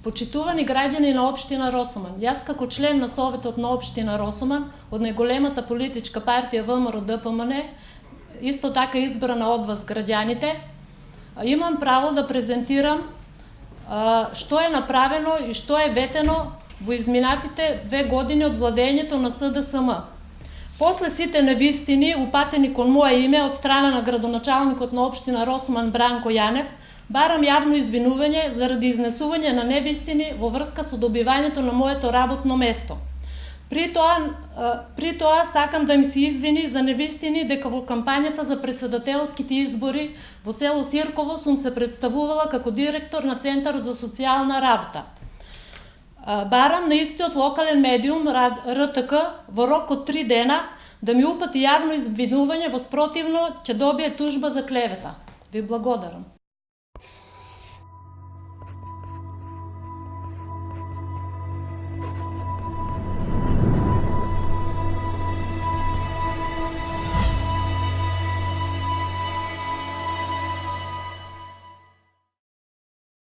Почитувани граѓани на општина Росоман, јас како член на Советот на општина Росоман, од најголемата политичка партија ВМРО ДПМН, исто така избрана од вас граѓаните, имам право да презентирам што е направено и што е ветено во изминатите 2 години од владењето на СДСМ. После сите невистини упатени кон мое име од страна на градоначалникот на општина Росоман Бранко Јанев, барам јавно извинување заради изнесување на невистини во врска со добивањето на моето работно место. При тоа сакам да им се извини за невистини дека во кампањата за председателските избори во село Сирково сум се представувала како директор на Центарот за социјална работа. Барам на истиот локален медиум РТК во рок од 3 дена да ми упати јавно извинување, во спротивно ќе добие тужба за клевета. Ви благодарам.